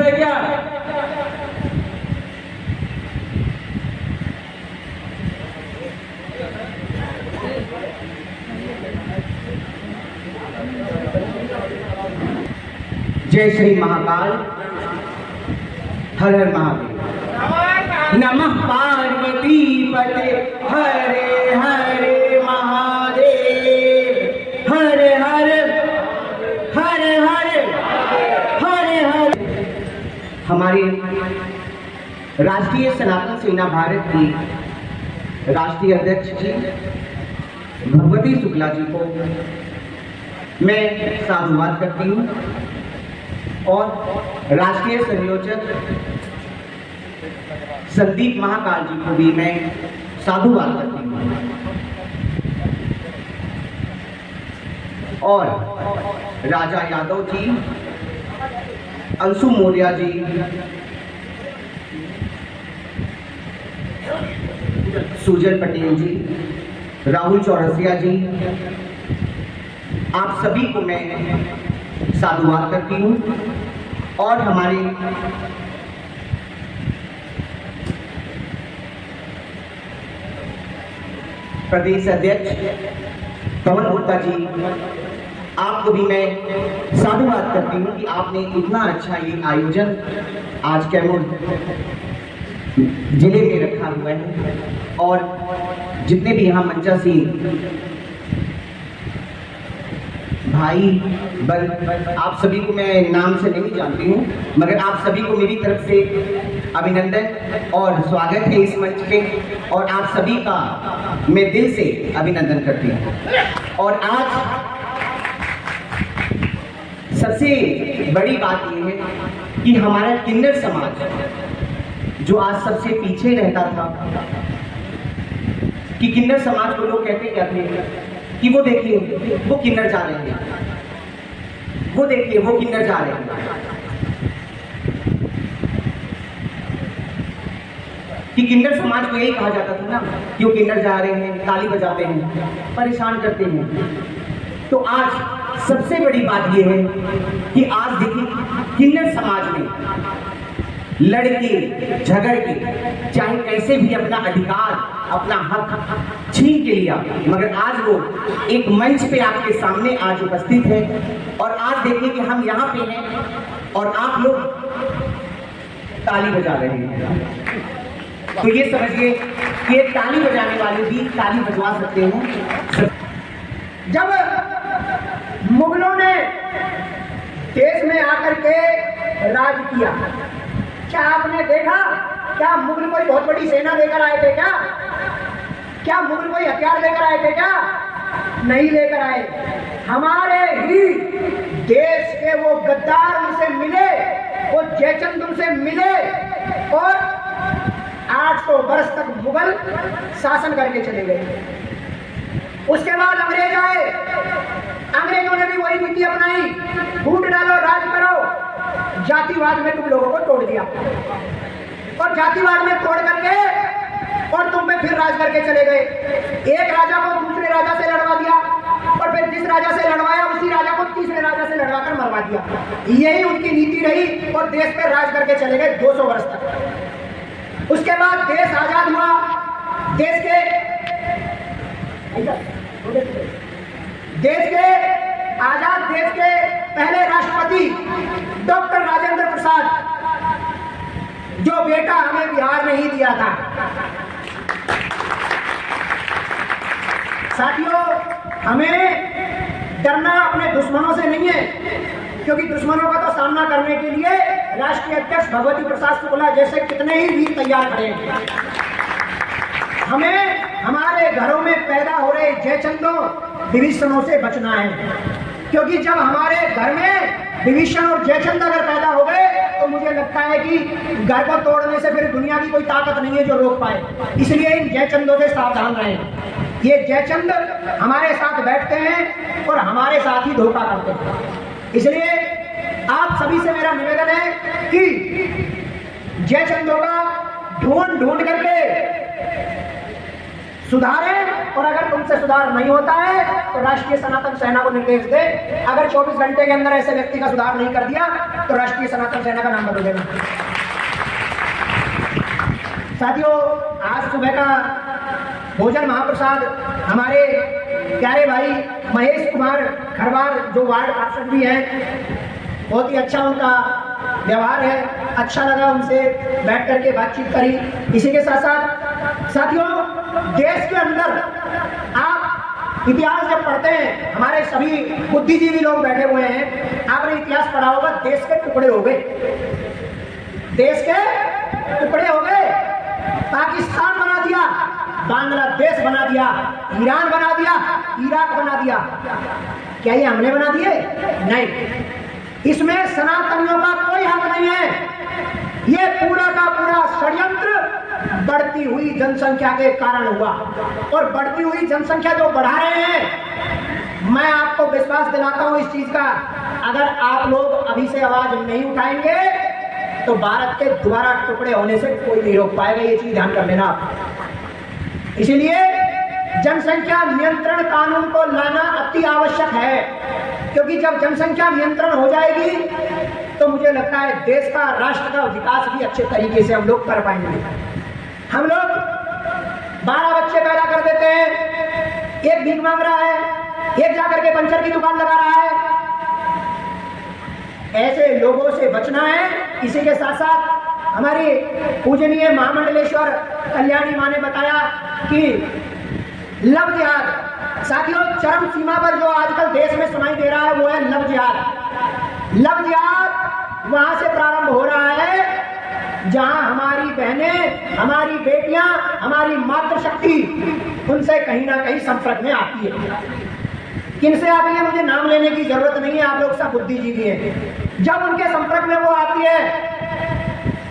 है क्या? जय श्री महाकाल, हर हर महादेव। नमः पार्वती पते, हरे हरे महादेव, हरे हरे हरे हरे हरे हरे। हमारे राष्ट्रीय सनातन सेना भारत की राष्ट्रीय अध्यक्ष जी भगवती शुक्ला जी को मैं साधुवाद करती हूँ और राष्ट्रीय संयोजक संदीप महाकाल जी को भी मैं साधुवाद करती हूँ और राजा यादव जी, अंशु मौर्य जी, सुजल पटेल जी, राहुल चौरसिया जी, आप सभी को मैं साधुवाद करती हूँ और हमारे प्रदेश अध्यक्ष पवन गुप्ता जी, आपको भी मैं साधुवाद करती हूँ कि आपने इतना अच्छा ये आयोजन आज कैमूर जिले में रखा हुआ है और जितने भी यहाँ मंचासी भाई बल, आप सभी को मैं नाम से नहीं जानती हूँ, मगर आप सभी को मेरी तरफ से अभिनंदन और स्वागत है इस मंच पे और आप सभी का मैं दिल से अभिनंदन करती हूँ। और आज सबसे बड़ी बात यह है कि हमारा किन्नर समाज जो आज सबसे पीछे रहता था, कि किन्नर समाज को लोग कहते क्या थे कि वो देखिए वो किन्नर जा रहे हैं, वो देखिए वो किन्नर जा रहे हैं, कि किन्नर समाज को यही कहा जाता था ना कि वो किन्नर जा रहे हैं, ताली बजाते हैं, परेशान करते हैं। तो आज सबसे बड़ी बात ये है कि आज देखिए किन्नर समाज में लड़के झगड़ के चाहे कैसे भी अपना अधिकार अपना हक छीन के लिया, मगर आज वो एक मंच पे आपके सामने आज उपस्थित है और आज देखिए कि हम यहाँ पे हैं और आप लोग ताली बजा रहे हैं। तो ये समझिए कि एक ताली बजाने वाले भी ताली बजवा सकते हैं। जब मुगलों ने देश में आकर के राज किया, क्या आपने देखा? क्या मुगल कोई बहुत बड़ी सेना लेकर आए थे? क्या मुगल कोई हथियार लेकर आए थे? क्या नहीं लेकर आए। हमारे ही देश के वो गद्दार उनसे मिले, वो जयचंद उनसे मिले और 800 वर्ष तक मुगल शासन करके चले गए। उसके बाद अंग्रेज आए, अंग्रेजों ने भी वही नीति अपनाई, फूट डालो राज करो, जातिवाद में तुम लोगों को तोड़ दिया और जातिवाद में तोड़ करके और तुम पे फिर राज करके चले गए। एक राजा को दूसरे राजा से लड़वा दिया और फिर जिस राजा से लड़वाया उसी राजा को तीसरे राजा से लड़वाकर मरवा दिया। यही उनकी नीति रही और देश पे राज करके चले गए 200 वर्ष तक। उसके बाद देश आजाद हुआ। देश के आजाद देश के पहले राष्ट्रपति डॉक्टर राजेंद्र प्रसाद, जो बेटा हमें बिहार में ही दिया था। साथियों, हमें डरना अपने दुश्मनों से नहीं है, क्योंकि दुश्मनों का तो सामना करने के लिए राष्ट्रीय अध्यक्ष भगवती प्रसाद शुक्ला जैसे कितने ही वीर तैयार खड़े हैं। हमें हमारे घरों में पैदा हो रहे जयचंदों विभीषणों से बचना है, क्योंकि जब हमारे घर में विभीषण और जयचंद अगर पैदा हो गए तो मुझे लगता है कि घर को तोड़ने से फिर दुनिया की कोई ताकत नहीं है जो रोक पाए। इसलिए इन जयचंदों से सावधान रहें। ये जयचंद हमारे साथ बैठते हैं और हमारे साथ ही धोखा करते हैं। इसलिए आप सभी से मेरा निवेदन है कि जयचंदों का ढूंढ करके सुधारें और अगर तुमसे सुधार नहीं होता है तो राष्ट्रीय सनातन सेना को निर्देश दे, अगर 24 घंटे के अंदर ऐसे व्यक्ति का सुधार नहीं कर दिया तो राष्ट्रीय सनातन सेना का नाम बदल देना। साथियों, आज सुबह का भोजन महाप्रसाद हमारे प्यारे भाई महेश कुमार खरवार जो वार्ड पार्षद भी हैं, बहुत ही अच्छा उनका व्यवहार है, अच्छा लगा उनसे बैठ करके बातचीत करी। इसी के साथ साथ साथियों, देश के अंदर आप इतिहास जब पढ़ते हैं, हमारे सभी बुद्धिजीवी लोग बैठे हुए हैं, आपने इतिहास पढ़ा होगा, देश के टुकड़े हो गए, देश के टुकड़े हो गए, पाकिस्तान बना दिया, बांग्लादेश बना दिया, ईरान बना दिया, इराक बना दिया। क्या ये हमने बना दिए? नहीं, इसमें सनातनियों का कोई हक नहीं है। ये पूरा का पूरा षड्यंत्र बढ़ती हुई जनसंख्या के कारण हुआ, और बढ़ती हुई जनसंख्या जो बढ़ा रहे हैं, मैं आपको विश्वास दिलाता हूं इस चीज का, अगर आप लोग अभी से आवाज नहीं उठाएंगे तो भारत के दोबारा टुकड़े होने से कोई नहीं रोक पाएगा। ये चीज ध्यान कर लेना आप। इसलिए जनसंख्या नियंत्रण कानून को लाना अति आवश्यक है, क्योंकि जब जनसंख्या नियंत्रण हो जाएगी तो मुझे लगता है देश का, राष्ट्र का विकास भी अच्छे तरीके से हम लोग कर पाएंगे। हम लोग 12 बच्चे पैदा कर देते हैं, एक भीख मांग रहा है, एक जाकर के पंचर की दुकान लगा रहा है। ऐसे लोगों से बचना है। इसी के साथ साथ हमारी पूजनीय महामंडलेश्वर कल्याणी माँ ने बताया कि लव जिहाद, साथियों, चरम सीमा पर जो आजकल देश में सुनाई दे रहा है वो है लव जिहाद। लव जिहाद वहां से प्रारंभ हो रहा है जहां हमारी बहनें, हमारी बेटियां, हमारी मातृशक्ति उनसे कहीं ना कहीं संपर्क में आती है। किनसे आती है मुझे नाम लेने की जरूरत नहीं है, आप लोग सब बुद्धिजीवी हैं। जब उनके संपर्क में वो आती है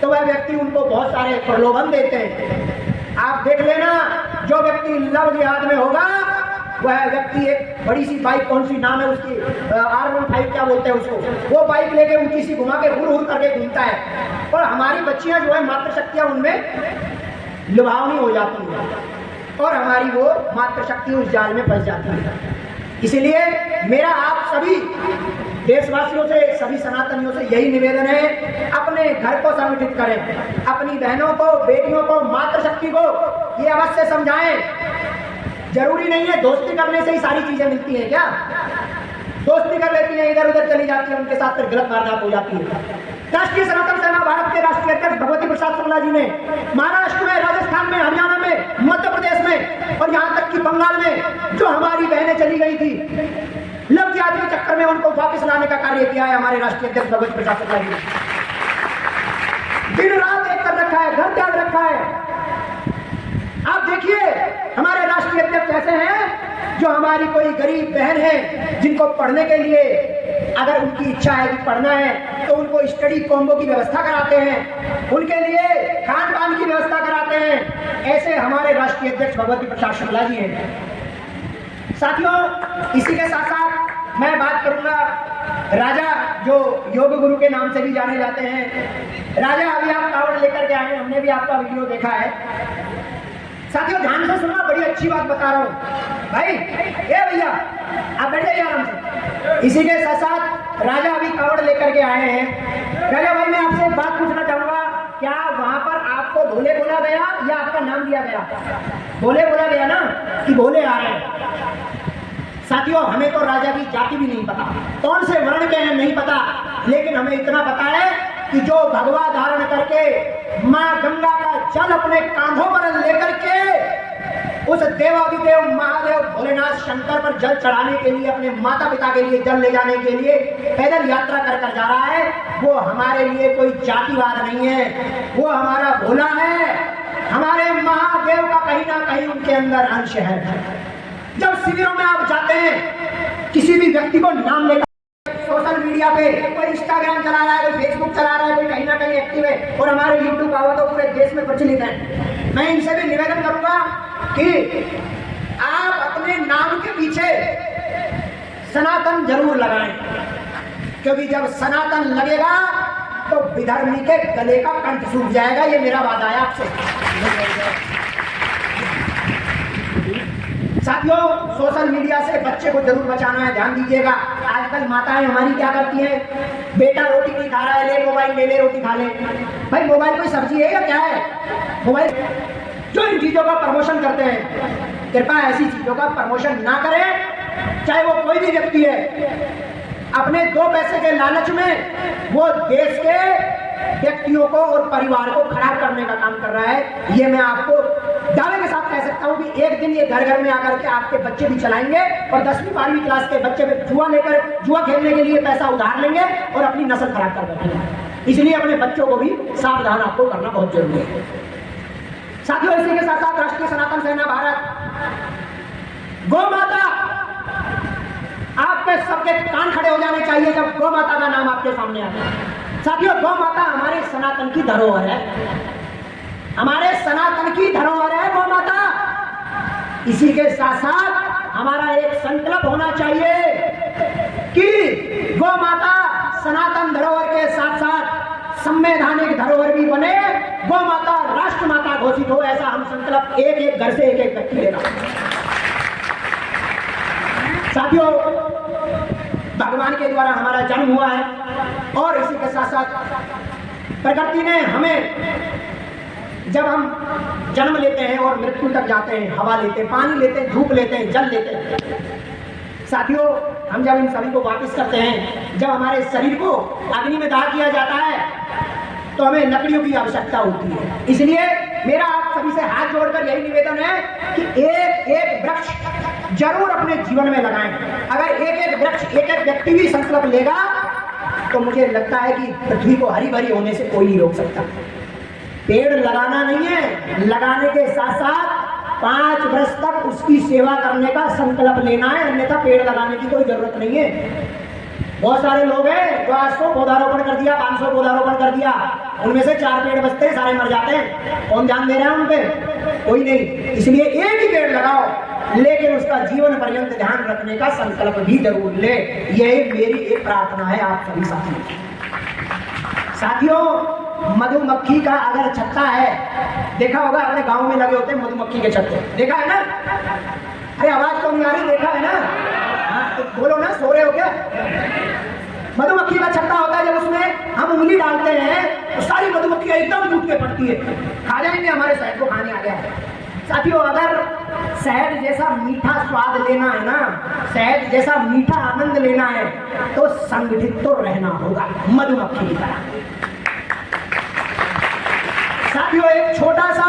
तो वह व्यक्ति उनको बहुत सारे प्रलोभन देते हैं। आप देख लेना, जो व्यक्ति लव जिहाद में होगा वह व्यक्ति एक बड़ी सी बाइक, कौन सी नाम है उसकी, R15 क्या बोलते हैं उसको, वो बाइक लेके ऊंची सी घुमा के हुर हुर करके घूमता है, और हमारी बच्चियां जो है मातृशक्तियां उनमें लुभावनी हो जाती है और हमारी वो मातृशक्ति उस जाल में फंस जाती है। इसलिए मेरा आप सभी देशवासियों से, सभी सनातनियों से यही निवेदन है, अपने घर को संगठित करें, अपनी बहनों को, बेटियों को, मातृशक्ति को ये अवश्य समझाएं। जरूरी नहीं है दोस्ती करने से ही सारी चीजें मिलती हैं। क्या दोस्ती कर लेती हैं, इधर उधर चली जाती है, उनके साथ फिर गलत वारदात हो जाती है। राष्ट्रीय सनातन सेना भारत के राष्ट्रीय अध्यक्ष भगवती प्रसाद शुक्ला जी ने महाराष्ट्र में, राजस्थान में, हरियाणा में, मध्य प्रदेश में और यहाँ तक कि बंगाल में जो हमारी बहनें चली गई थी लव जिहाद के चक्कर में, उनको वापस लाने का कार्य किया है हमारे राष्ट्रीय अध्यक्ष भगवती प्रसाद शुक्ला जी ने। दिन रात एक कर रखा है, घर त्याग रखा है। आप देखिए हमारे राष्ट्रीय अध्यक्ष ऐसे हैं जो हमारी कोई गरीब बहन है जिनको पढ़ने के लिए, अगर उनकी इच्छा है कि पढ़ना है तो उनको स्टडी कॉम्बो की व्यवस्था कराते हैं, उनके लिए खान पान की व्यवस्था कराते हैं। ऐसे हमारे राष्ट्रीय अध्यक्ष भगवती प्रसाद शुक्ला जी हैं। साथियों, इसी के साथ साथ मैं बात करूंगा राजा, जो योग गुरु के नाम से भी जाने जाते हैं। राजा, अभी आप कावड़ लेकर के आए, हमने भी आपका वीडियो देखा है। साथियों ध्यान से सुनना, बड़ी अच्छी बात बता रहा हूँ भाई। ए भैया आप बैठ जाइए आराम से। इसी के साथ साथ राजा अभी कावड़ लेकर के आए हैं। राजा भाई, मैं आपसे एक बात पूछना चाहूंगा, क्या वहां पर आपको भोले बोला गया या आपका नाम दिया गया? भोले बोला गया ना, कि भोले आ रहे हैं। साथियों, हमें तो राजा की जाति भी नहीं पता, कौन से वर्ण के हैं नहीं पता, लेकिन हमें इतना पता है कि जो भगवा धारण करके माँ गंगा का जल अपने कांधों पर लेकर के उस देवाधिदेव महादेव भोलेनाथ शंकर पर जल चढ़ाने के लिए, अपने माता पिता के लिए जल ले जाने के लिए पैदल यात्रा कर कर जा रहा है, वो हमारे लिए कोई जातिवाद नहीं है, वो हमारा भोला है, हमारे महादेव का कहीं ना कहीं उनके अंदर अंश है। जब शिविरों में आप जाते हैं, किसी भी व्यक्ति को नाम लेकर सोशल मीडिया पे कोई इंस्टाग्राम चला रहा है, कोई फेसबुक चला रहा है, कोई कहीं ना कहीं एक्टिव है, और हमारे यूट्यूब आवा तो पूरे देश में प्रचलित है। मैं इनसे भी निवेदन करूंगा कि आप अपने नाम के पीछे सनातन जरूर लगाएं, क्योंकि जब सनातन लगेगा तो विधर्मी के गले का कंठ सूख जाएगा। ये मेरा वादा है आपसे। साथियों, सोशल मीडिया से बच्चे को जरूर बचाना है, ध्यान दीजिएगा। आजकल माताएं हमारी क्या करती हैं, बेटा रोटी नहीं खा रहा है, ले मोबाइल ले ले, रोटी खा ले। भाई मोबाइल कोई सब्जी है या क्या है? मोबाइल जो इन चीजों का प्रमोशन करते हैं, कृपया ऐसी चीजों का प्रमोशन ना करें, चाहे वो कोई भी व्यक्ति है। अपने 2 पैसे के लालच में वो देश के व्यक्तियों को और परिवार को खराब करने का काम कर रहा है। ये मैं आपको दावे के साथ कह सकता हूं कि एक दिन ये घर घर में आकर के आपके बच्चे भी चलाएंगे और 10वीं 12वीं क्लास के बच्चे भी जुआ खेलने के लिए पैसा उधार लेंगे और अपनी नस्ल खराब कर बैठेंगे। इसलिए अपने बच्चों को भी सावधान आपको करना बहुत जरूरी है। साथियों, इसी के साथ साथ राष्ट्रीय सनातन सेना भारत, गौ माता, आपके सबके कान खड़े हो जाने चाहिए जब गौ माता का नाम आपके सामने आता है। साथियों, गौ माता हमारे सनातन की धरोहर है, हमारे सनातन की धरोहर है गौ माता। इसी के साथ साथ हमारा एक संकल्प होना चाहिए कि गौ माता सनातन धरोहर के साथ साथ संवैधानिक धरोहर भी बने, गौ माता राष्ट्र माता घोषित हो। ऐसा हम संकल्प एक एक घर से एक एक व्यक्ति लेना। साथियों, भगवान के द्वारा हमारा जन्म हुआ है और इसी के साथ साथ प्रकृति ने हमें, जब हम जन्म लेते हैं और मृत्यु तक जाते हैं, हवा लेते हैं, पानी लेते हैं, धूप लेते हैं, जल लेते हैं। साथियों, हम जब इन सभी को वापस करते हैं, जब हमारे शरीर को अग्नि में दाह किया जाता है तो हमें लकड़ियों की आवश्यकता होती है। इसलिए मेरा आप सभी से हाथ जोड़कर यही निवेदन है कि एक एक वृक्ष जरूर अपने जीवन में लगाएं। अगर एक एक वृक्ष, एक एक व्यक्ति भी संकल्प लेगा तो मुझे लगता है कि पृथ्वी को हरी भरी होने से कोई नहीं रोक सकता। पेड़ लगाना नहीं है, लगाने के साथ साथ 5 वर्ष तक उसकी सेवा करने का संकल्प लेना है, अन्यथा पेड़ लगाने की कोई जरूरत नहीं है। बहुत सारे लोग हैं जो 800 पौधारोपण कर दिया, 500 पौधारोपण कर दिया, उनमें से 4 पेड़ बचते हैं, सारे मर जाते हैं। कौन ध्यान दे रहा है उन पे? कोई नहीं। इसलिए एक ही पेड़ लगाओ, लेकिन उसका जीवन पर्यंत ध्यान रखने का संकल्प भी जरूर ले। यही मेरी एक प्रार्थना है आप सभी साथियों। मधुमक्खी का अगर छत्ता है, देखा होगा अपने गांव में लगे होते हैं मधुमक्खी के छत्ते, देखा है ना? अरे आवाज तो नहीं आ रही, देखा है ना? हाँ, तो बोलो ना, सो रहे हो क्या? मधुमक्खी का छत्ता होता है, जब उसमें हम उंगली डालते हैं तो सारी मधुमक्खियां एकदम टूट के पड़ती है, खा जाएंगे, हमारे शहद को खाने आ गया है। साथियों, अगर शहद जैसा मीठा स्वाद लेना है ना, शहद जैसा मीठा आनंद लेना है तो संगठित तो रहना होगा मधुमक्खी की तरह। साथियों, एक छोटा सा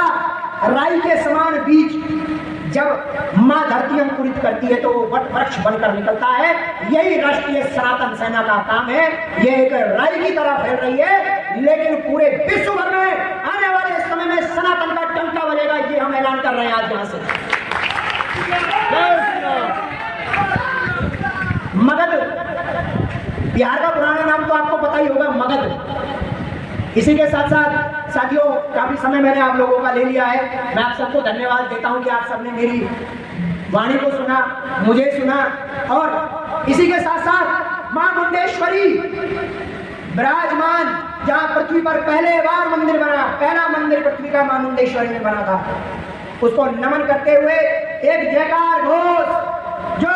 राई के समान बीज जब मां धरती अंकुरित करती है तो वो वट वृक्ष बनकर निकलता है। यही राष्ट्रीय सनातन सेना का काम है। ये एक राई की तरह फैल रही है, लेकिन पूरे विश्व भर में आने वाले समय में सनातन का डंका बजेगा, ये हम ऐलान कर रहे हैं आज यहां से। मगध, बिहार का पुराना नाम तो आपको पता ही होगा, मगध। इसी के साथ साथ साथियों, काफी समय मैंने आप लोगों का ले लिया है। मैं आप सबको धन्यवाद देता हूं कि आप सबने मेरी वाणी को सुना, मुझे सुना। और इसी के साथ साथ मां मुंडेश्वरी विराजमान, जहां पृथ्वी पर पहले बार मंदिर बना, पहला मंदिर पृथ्वी का मां मुंडेश्वरी में बना था, उसको नमन करते हुए एक जयकार घोष जो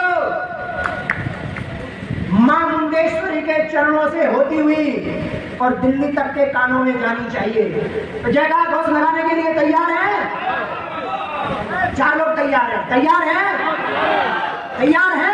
मां मुंडेश्वरी के चरणों से होती हुई और दिल्ली तक के कानों में जानी चाहिए। तो जयकार घोष लगाने के लिए तैयार हैं? 4 लोग तैयार हैं? तैयार हैं? तैयार हैं?